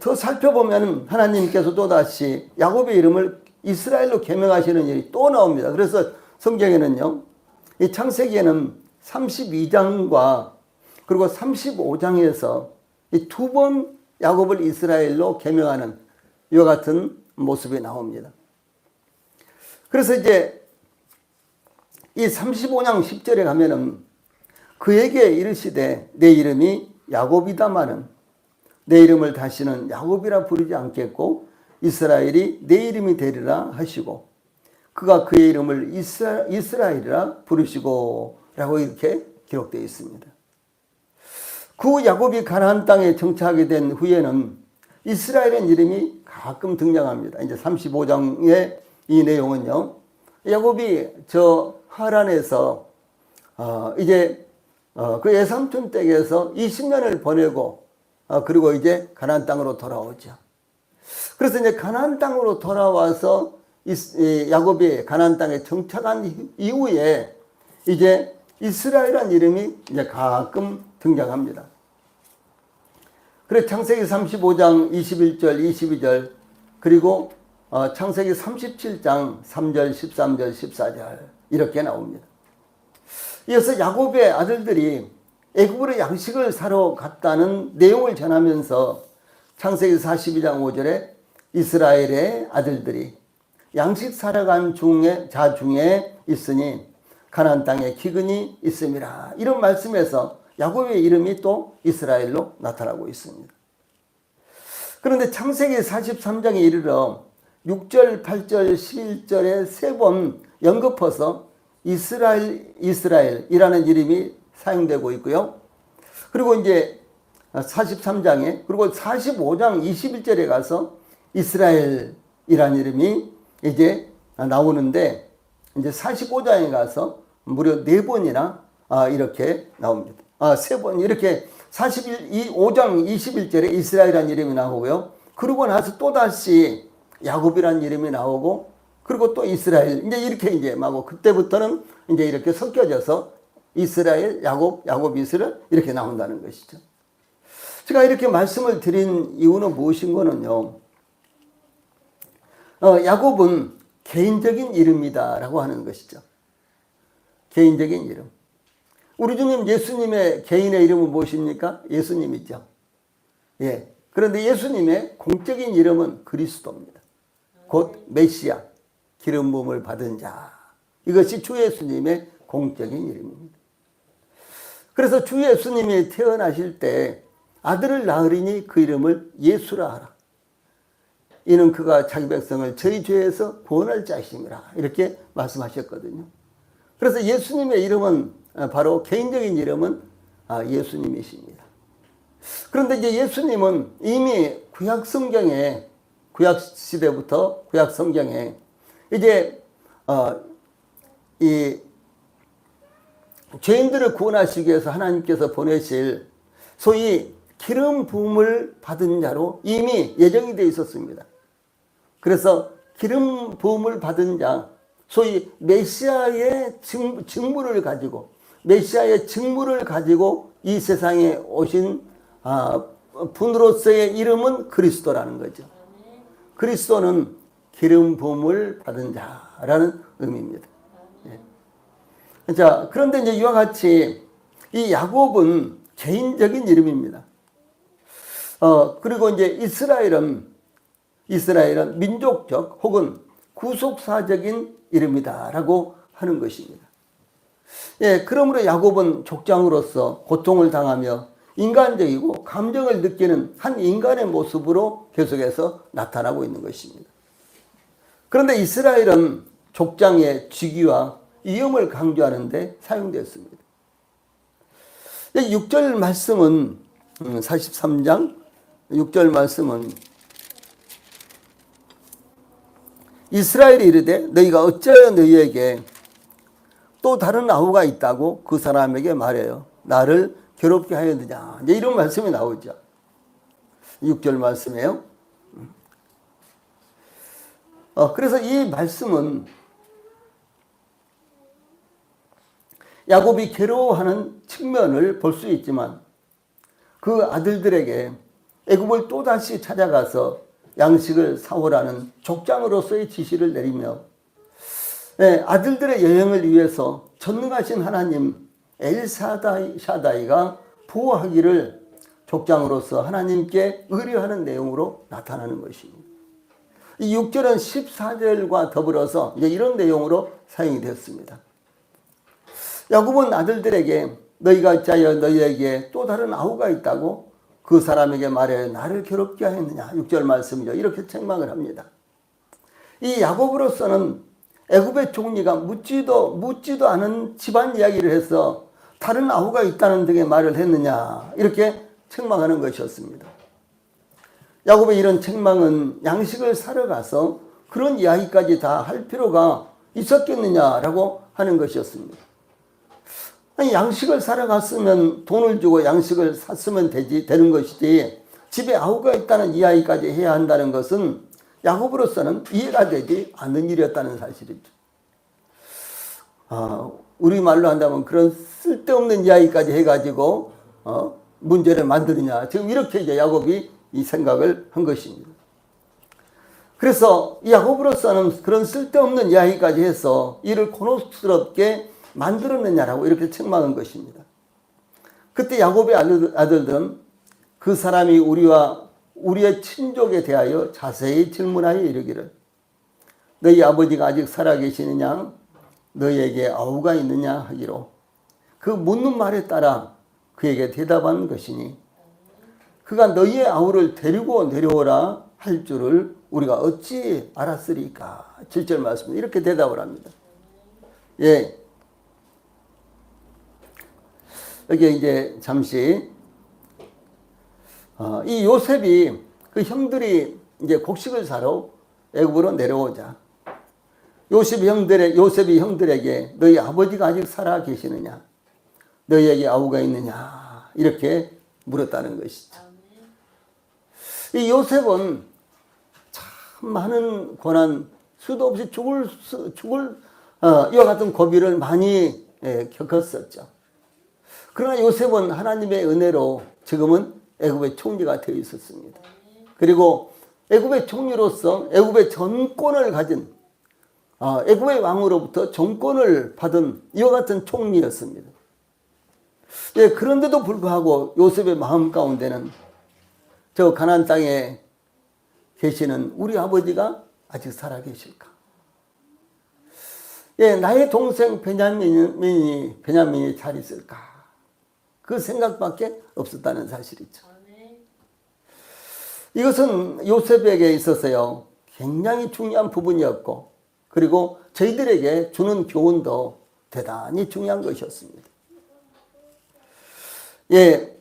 더 살펴보면 하나님께서 또다시 야곱의 이름을 이스라엘로 계명하시는 일이 또 나옵니다. 그래서 성경에는요, 이 창세기에는 32장과 그리고 35장에서 이 두 번 야곱을 이스라엘로 계명하는 이와 같은 모습이 나옵니다. 그래서 이제 이 35장 10절에 가면은 그에게 이르시되 내 이름이 야곱이다마는 내 이름을 다시는 야곱이라 부르지 않겠고 이스라엘이 내 이름이 되리라 하시고 그가 그의 이름을 이스라엘이라 부르시고 라고 이렇게 기록되어 있습니다. 그 야곱이 가나안 땅에 정착하게 된 후에는 이스라엘의 이름이 가끔 등장합니다. 이제 35장의 이 내용은요, 야곱이 저 하란에서 이제 그 외삼촌 댁에서 20년을 보내고 그리고 이제 가나안 땅으로 돌아오죠. 그래서 이제 가나안 땅으로 돌아와서 야곱이 가나안 땅에 정착한 이후에 이제 이스라엘이라는 이름이 이제 가끔 등장합니다. 그래서 창세기 35장 21절, 22절 그리고 창세기 37장 3절, 13절, 14절 이렇게 나옵니다. 이어서 야곱의 아들들이 애굽으로 양식을 사러 갔다는 내용을 전하면서 창세기 42장 5절에 이스라엘의 아들들이 양식 사러 간 자 중에 있으니 가나안 땅에 기근이 있음이라. 이런 말씀에서 야곱의 이름이 또 이스라엘로 나타나고 있습니다. 그런데 창세기 43장에 이르러 6절, 8절, 11절에 세 번 연거퍼서 이스라엘이라는 이름이 사용되고 있고요. 그리고 이제 43장에 그리고 45장 21절에 가서 이스라엘이라는 이름이 이제 나오는데 이제 45장에 가서 무려 4번이나 이렇게 나옵니다. 3번 이렇게 5장 21절에 이스라엘이라는 이름이 나오고요. 그러고 나서 또다시 야곱이라는 이름이 나오고 그리고 또 이스라엘 이제 이렇게 이제 막 그때부터는 이제 이렇게 섞여져서 이스라엘, 야곱, 이스라엘 이렇게 나온다는 것이죠. 제가 이렇게 말씀을 드린 이유는 무엇인 거는요. 야곱은 개인적인 이름이다라고 하는 것이죠. 개인적인 이름. 우리 주님 예수님의 개인의 이름은 무엇입니까? 예수님이죠. 예. 그런데 예수님의 공적인 이름은 그리스도입니다. 곧 메시아, 기름 부음을 받은 자. 이것이 주 예수님의 공적인 이름입니다. 그래서 주 예수님이 태어나실 때 아들을 낳으리니 그 이름을 예수라 하라. 이는 그가 자기 백성을 저희 죄에서 구원할 자이심이라. 이렇게 말씀하셨거든요. 그래서 예수님의 이름은 바로 개인적인 이름은 예수님이십니다. 그런데 이제 예수님은 이미 구약 성경에 구약 시대부터 구약 성경에 이제 이 죄인들을 구원하시기 위해서 하나님께서 보내실 소위 기름 부음을 받은 자로 이미 예정이 되어 있었습니다. 그래서 기름 부음을 받은 자, 소위 메시아의 직무를 가지고 메시아의 직무를 가지고 이 세상에 오신 분으로서의 이름은 그리스도라는 거죠. 그리스도는 기름 부음을 받은 자라는 의미입니다. 예. 자, 그런데 이제 이와 같이 이 야곱은 개인적인 이름입니다. 그리고 이제 이스라엘은 민족적 혹은 구속사적인 이름이다라고 하는 것입니다. 예, 그러므로 야곱은 족장으로서 고통을 당하며 인간적이고 감정을 느끼는 한 인간의 모습으로 계속해서 나타나고 있는 것입니다. 그런데 이스라엘은 족장의 직위와 위엄을 강조하는 데 사용되었습니다. 6절 말씀은 43장 6절 말씀은 이스라엘이 이르되 너희가 어찌하여 너희에게 또 다른 아우가 있다고 그 사람에게 말해요. 나를 괴롭게 하였느냐. 이제 이런 말씀이 나오죠. 6절 말씀이에요. 그래서 이 말씀은 야곱이 괴로워하는 측면을 볼 수 있지만 그 아들들에게 애굽을 또다시 찾아가서 양식을 사오라는 족장으로서의 지시를 내리며 아들들의 여행을 위해서 전능하신 하나님 엘샤다이가 보호하기를 족장으로서 하나님께 의뢰하는 내용으로 나타나는 것입니다. 이 6절은 14절과 더불어서 이제 이런 내용으로 사용이 되었습니다. 야곱은 아들들에게 너희가 어찌하여 너희에게 또 다른 아우가 있다고 그 사람에게 말해 나를 괴롭게 하였느냐. 6절 말씀이죠. 이렇게 책망을 합니다. 이 야곱으로서는 애굽의 총리가 묻지도 않은 집안 이야기를 해서 다른 아우가 있다는 등의 말을 했느냐. 이렇게 책망하는 것이었습니다. 야곱의 이런 책망은 양식을 사러 가서 그런 이야기까지 다 할 필요가 있었겠느냐라고 하는 것이었습니다. 아니, 양식을 사러 갔으면 돈을 주고 양식을 샀으면 되는 것이지 집에 아우가 있다는 이야기까지 해야 한다는 것은 야곱으로서는 이해가 되지 않는 일이었다는 사실이죠. 우리말로 한다면 그런 쓸데없는 이야기까지 해가지고 문제를 만드느냐. 지금 이렇게 이제 야곱이 이 생각을 한 것입니다. 그래서 야곱으로서는 그런 쓸데없는 이야기까지 해서 이를 곤혹스럽게 만들었느냐라고 이렇게 책망한 것입니다. 그때 야곱의 아들들은 그 사람이 우리의 친족에 대하여 자세히 질문하여 이르기를 너희 아버지가 아직 살아계시느냐 너희에게 아우가 있느냐 하기로 그 묻는 말에 따라 그에게 대답한 것이니 그가 너희의 아우를 데리고 내려오라 할 줄을 우리가 어찌 알았으리까. 7절 말씀 이렇게 대답을 합니다. 예. 여기 이제 잠시 이 요셉이 그 형들이 이제 곡식을 사러 애굽으로 내려오자 요셉이 형들에게 너희 아버지가 아직 살아 계시느냐? 너희에게 아우가 있느냐? 이렇게 물었다는 것이죠. 이 요셉은 참 많은 고난, 수도 없이 죽을 이와 같은 고비를 많이 겪었었죠. 그러나 요셉은 하나님의 은혜로 지금은 애굽의 총리가 되어 있었습니다. 그리고 애굽의 총리로서 애굽의 전권을 가진 애굽의 왕으로부터 정권을 받은 이와 같은 총리였습니다. 예, 그런데도 불구하고 요셉의 마음 가운데는 저 가나안 땅에 계시는 우리 아버지가 아직 살아 계실까? 예, 나의 동생 베냐민이 잘 있을까? 그 생각밖에 없었다는 사실이죠. 이것은 요셉에게 있어서요, 굉장히 중요한 부분이었고, 그리고 저희들에게 주는 교훈도 대단히 중요한 것이었습니다. 예,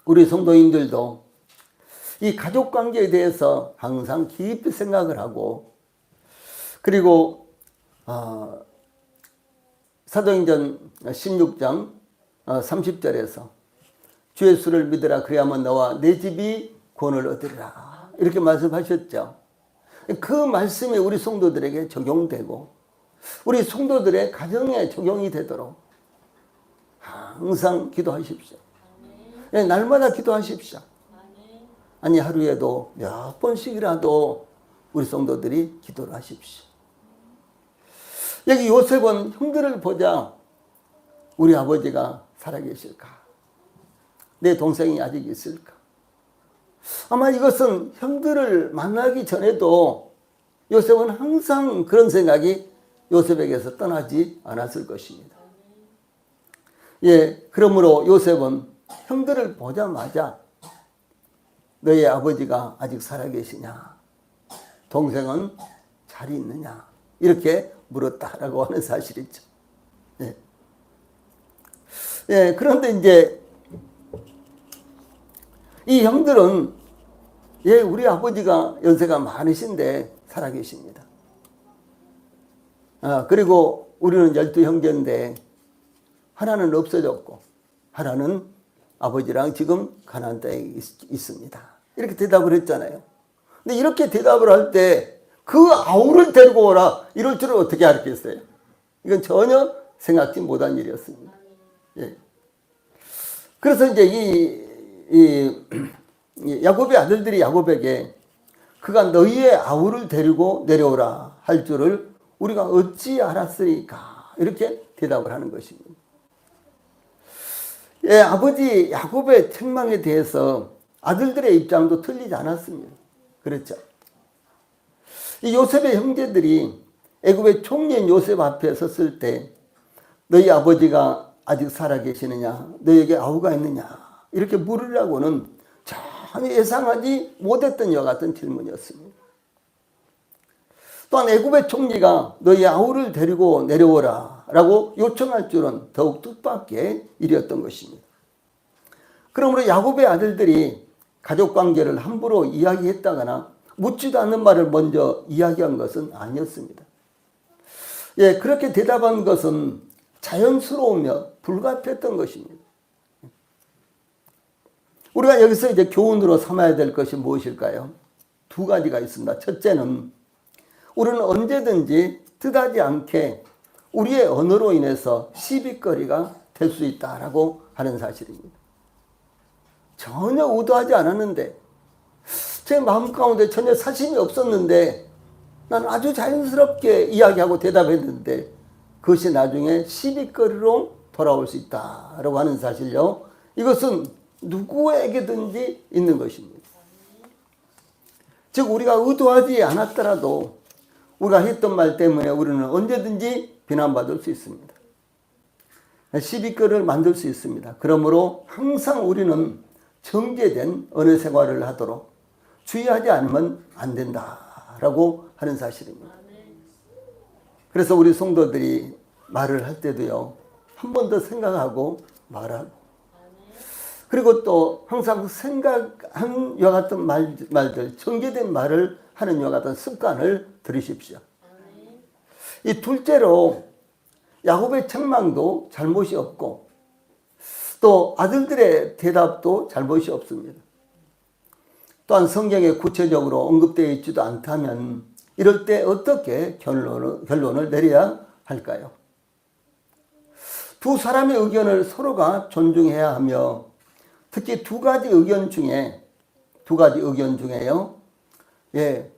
우리 성도인들도 이 가족 관계에 대해서 항상 깊이 생각을 하고, 그리고 사도행전 16장 30절에서 주 예수를 믿으라 그리하면 너와 내 집이 구원을 얻으리라 이렇게 말씀하셨죠. 그 말씀이 우리 성도들에게 적용되고 우리 성도들의 가정에 적용이 되도록 항상 기도하십시오. 네, 날마다 기도하십시오. 아니 하루에도 몇 번씩이라도 우리 성도들이 기도를 하십시오. 여기 요셉은 형들을 보자 우리 아버지가 살아계실까? 내 동생이 아직 있을까? 아마 이것은 형들을 만나기 전에도 요셉은 항상 그런 생각이 요셉에게서 떠나지 않았을 것입니다. 예, 그러므로 요셉은 형들을 보자마자 너의 아버지가 아직 살아계시냐? 동생은 잘 있느냐? 이렇게 물었다라고 하는 사실이죠. 예. 예, 그런데 이제 이 형들은 예, 우리 아버지가 연세가 많으신데 살아계십니다. 그리고 우리는 12형제인데 하나는 없어졌고 하나는 아버지랑 지금 가나안 땅에 있습니다. 이렇게 대답을 했잖아요. 근데 이렇게 대답을 할 때 그 아우를 데리고 오라 이럴 줄은 어떻게 알았겠어요? 이건 전혀 생각지 못한 일이었습니다. 예. 그래서 이제 이 야곱의 아들들이 야곱에게 그가 너희의 아우를 데리고 내려오라 할 줄을 우리가 어찌 알았으리까 이렇게 대답을 하는 것입니다. 예, 아버지 야곱의 책망에 대해서 아들들의 입장도 틀리지 않았습니다. 그렇죠. 이 요셉의 형제들이 애굽의 총리인 요셉 앞에 섰을 때 너희 아버지가 아직 살아계시느냐? 너에게 아우가 있느냐? 이렇게 물으려고는 전혀 예상하지 못했던 이와 같은 질문이었습니다. 또한 애굽의 총리가 너희 아우를 데리고 내려오라 라고 요청할 줄은 더욱 뜻밖의 일이었던 것입니다. 그러므로 야곱의 아들들이 가족관계를 함부로 이야기했다거나 묻지도 않는 말을 먼저 이야기한 것은 아니었습니다. 예, 그렇게 대답한 것은 자연스러우며 불가피했던 것입니다. 우리가 여기서 이제 교훈으로 삼아야 될 것이 무엇일까요? 두 가지가 있습니다. 첫째는 우리는 언제든지 뜻하지 않게 우리의 언어로 인해서 시비거리가 될 수 있다라고 하는 사실입니다. 전혀 의도하지 않았는데 제 마음 가운데 전혀 사심이 없었는데 나는 아주 자연스럽게 이야기하고 대답했는데 그것이 나중에 시비거리로 돌아올 수 있다라고 하는 사실요. 이것은 누구에게든지 있는 것입니다. 즉 우리가 의도하지 않았더라도 우리가 했던 말 때문에 우리는 언제든지 비난받을 수 있습니다. 시비거리를 만들 수 있습니다. 그러므로 항상 우리는 정제된 언어 생활을 하도록 주의하지 않으면 안 된다라고 하는 사실입니다. 그래서 우리 성도들이 말을 할 때도요, 한 번 더 생각하고 말하고, 그리고 또 항상 생각한 이와 같은 말들, 정제된 말을 하는 이와 같은 습관을 들이십시오. 이 둘째로 야곱의 책망도 잘못이 없고 또 아들들의 대답도 잘못이 없습니다. 또한 성경에 구체적으로 언급되어 있지도 않다면 이럴 때 어떻게 결론을 내려야 할까요? 두 사람의 의견을 서로가 존중해야 하며 특히 두 가지 의견 중에요.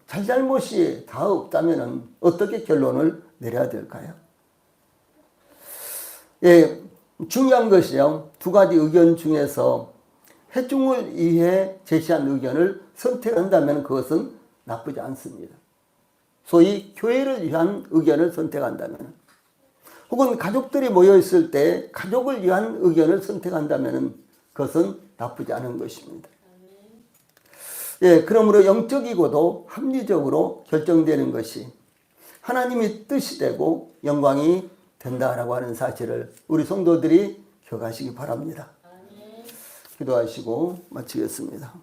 잘잘못이 다 없다면 어떻게 결론을 내려야 될까요? 중요한 것이요. 두 가지 의견 중에서 회중을 위해 제시한 의견을 선택한다면 그것은 나쁘지 않습니다. 소위 교회를 위한 의견을 선택한다면, 혹은 가족들이 모여 있을 때 가족을 위한 의견을 선택한다면 그것은 나쁘지 않은 것입니다. 그러므로 영적이고도 합리적으로 결정되는 것이 하나님의 뜻이 되고 영광이 된다라고 하는 사실을 우리 성도들이 기억하시기 바랍니다. 기도하시고 마치겠습니다.